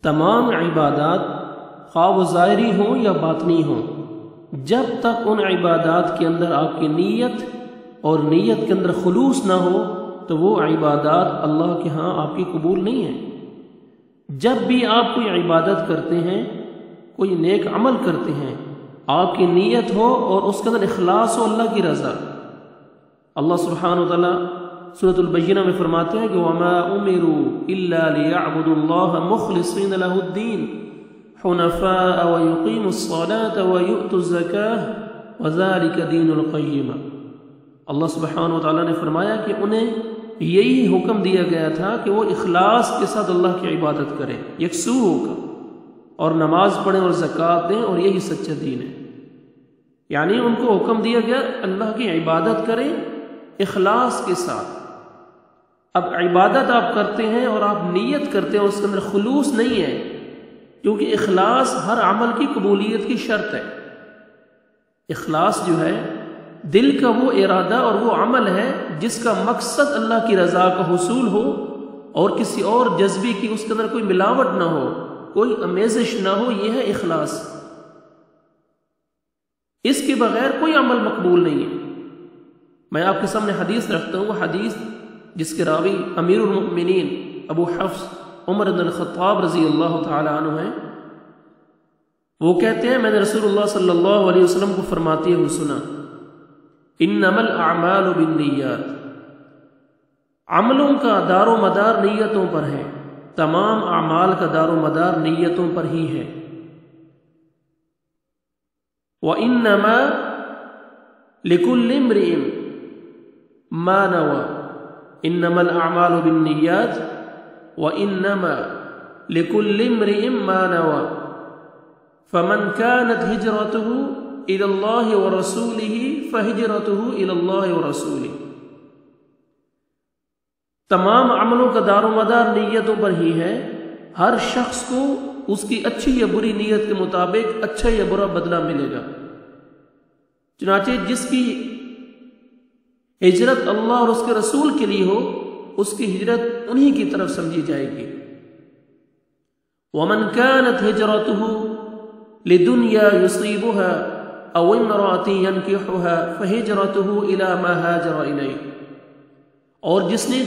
تمام عبادات خواہ و ظاہری ہوں یا باطنی ہوں، جب تک ان عبادات کے اندر آپ کی نیت اور نیت کے اندر خلوص نہ ہو تو وہ عبادات اللہ کے ہاں آپ کی قبول نہیں ہیں۔ جب بھی آپ کوئی عبادت کرتے ہیں، کوئی نیک عمل کرتے ہیں، آپ کی نیت ہو اور اس کے اندر اخلاص ہو اللہ کی رضا۔ اللہ سبحانہ و تعالیٰ سورۃ البینہ میں فرماتے ہیں کہ وَمَا أُمِرُوا إِلَّا لِيَعْبُدُوا اللَّهَ مُخْلِصِينَ لَهُ الدِّينَ حُنَفَاءَ وَيُقِيمُوا الصَّلَاةَ وَيُؤْتُوا الزَّكَاةَ وَذَلِكَ دِينُ الْقَيِّمَةِ۔ اللہ سبحانہ و تعالیٰ نے فرمایا کہ انہیں یہی حکم دیا گیا تھا کہ وہ اخلاص کے ساتھ اللہ کی عبادت کریں، یکسو ہو کر، اور نماز پڑھیں اور زکوٰۃ دیں، اور یہی سچا دین ہے۔ یعنی ان کو حکم دیا گیا اللہ کی عبادت کریں اخلاص کے ساتھ۔ اب عبادت آپ کرتے ہیں اور آپ نیت کرتے ہیں، اس کے اندر خلوص نہیں ہے، کیونکہ اخلاص ہر عمل کی قبولیت کی شرط ہے۔ اخلاص جو ہے دل کا وہ ارادہ اور وہ عمل ہے جس کا مقصد اللہ کی رضا کا حصول ہو اور کسی اور جذبے کی اس کے اندر کوئی ملاوٹ نہ ہو، کوئی آمیزش نہ ہو، یہ ہے اخلاص۔ اس کے بغیر کوئی عمل مقبول نہیں ہے۔ میں آپ کے سامنے حدیث رکھتا ہوں، وہ حدیث جس کے راوی امیر المؤمنین ابو حفص عمر بن الخطاب رضی اللہ تعالی عنہ ہیں۔ وہ کہتے ہیں میں نے رسول اللہ صلی اللہ علیہ وسلم کو فرماتے ہوئے سنا، انما الاعمال بالنیات، عملوں کا دار و مدار نیتوں پر ہے، تمام اعمال کا دار و مدار نیتوں پر ہی ہے۔ وَإِنَّمَا لِكُلِّ امْرِئٍ مَا نَوَى، انما الاعمال بالنیات وانما لكل امرئ ما نوى، فمن كانت هجرته الى الله ورسوله فهجرته الى الله ورسوله۔ تمام عملوں کا دار و مدار نیتوں پر ہی ہے، ہر شخص کو اس کی اچھی یا بری نیت کے مطابق اچھا یا برا بدلہ ملے گا۔ چنانچہ جس کی ہجرت اللہ اور اس کے رسول کے لیے ہو، اس کی ہجرت انہی کی طرف سمجھی جائے گی۔ وَمَنْ كَانَتْ هِجْرَتُهُ لِدُنْيَا يُصِيبُهَا أَوْ امْرَأَةٍ يَنْكِحُهَا فَهِجْرَتُهُ إِلَى مَا هَاجَرَ إِلَيْهِ، اور جس نے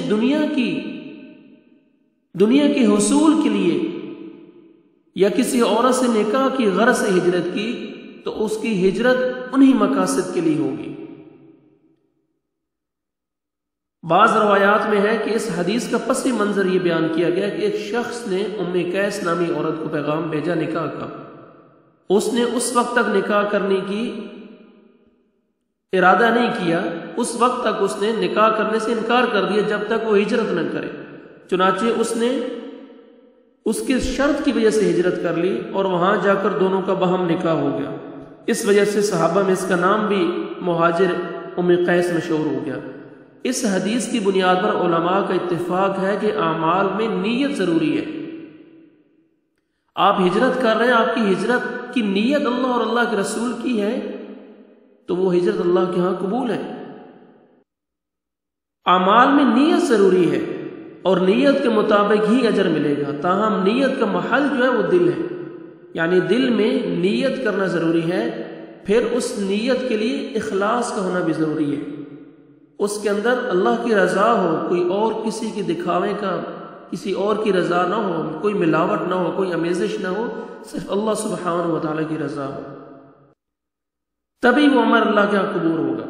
دنیا کے حصول کے لیے یا کسی عورت سے نکاح کی غرض سے ہجرت کی تو اس کی ہجرت انہی مقاصد کے لیے ہوگی۔ بعض روایات میں ہے کہ اس حدیث کا پس منظر یہ بیان کیا گیا کہ ایک شخص نے ام قیس نامی عورت کو پیغام بھیجا نکاح کا۔ اس نے اس وقت تک نکاح کرنے کی ارادہ نہیں کیا، اس وقت تک اس نے نکاح کرنے سے انکار کر دیا جب تک وہ ہجرت نہ کرے۔ چنانچہ اس نے اس کی شرط کی وجہ سے ہجرت کر لی اور وہاں جا کر دونوں کا باہم نکاح ہو گیا۔ اس وجہ سے صحابہ میں اس کا نام بھی مہاجر ام قیس مشہور ہو گیا۔ اس حدیث کی بنیاد پر علماء کا اتفاق ہے کہ اعمال میں نیت ضروری ہے۔ آپ ہجرت کر رہے ہیں، آپ کی ہجرت کی نیت اللہ اور اللہ کے رسول کی ہے تو وہ ہجرت اللہ کے ہاں قبول ہے۔ اعمال میں نیت ضروری ہے اور نیت کے مطابق ہی اجر ملے گا، تاہم نیت کا محل جو ہے وہ دل ہے، یعنی دل میں نیت کرنا ضروری ہے۔ پھر اس نیت کے لیے اخلاص کا ہونا بھی ضروری ہے، اس کے اندر اللہ کی رضا ہو، کوئی اور کسی کی دکھاوے کا، کسی اور کی رضا نہ ہو، کوئی ملاوٹ نہ ہو، کوئی آمیزش نہ ہو، صرف اللہ سبحانہ و تعالیٰ کی رضا ہو، تبھی وہ عمل اللہ کے یہاں قبول ہوگا۔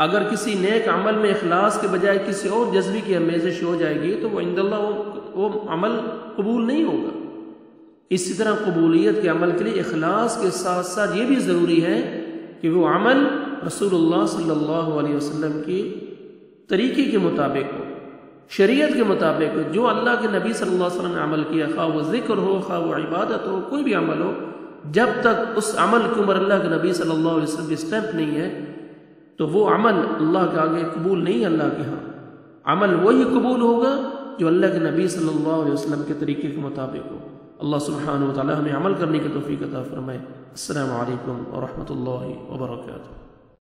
اگر کسی نیک عمل میں اخلاص کے بجائے کسی اور جذبے کی آمیزش ہو جائے گی تو وہ عند اللہ وہ عمل قبول نہیں ہوگا۔ اسی طرح قبولیت کے عمل کے لیے اخلاص کے ساتھ ساتھ یہ بھی ضروری ہے کہ وہ عمل رسول اللہ صلی اللہ علیہ وسلم کی طریقے کے مطابق ہو، شریعت کے مطابق ہو، جو اللہ کے نبی صلی اللہ علیہ وسلم نے عمل کیا، خواہ وہ ذکر ہو، خواہ وہ عبادت ہو، کوئی بھی عمل ہو، جب تک اس عمل کے اوپر اللہ کے نبی صلی اللہ علیہ وسلم کی اسٹیمپ نہیں ہے تو وہ عمل اللہ کے آگے قبول نہیں، اللہ کے ہاں عمل وہی قبول ہوگا جو اللہ کے نبی صلی اللہ علیہ وسلم کے طریقے کے مطابق ہو۔ اللہ سبحانہ و تعالی ہمیں عمل کرنے کی توفیق عطا فرمائے۔ السلام علیکم ورحمۃ اللہ وبرکاتہ۔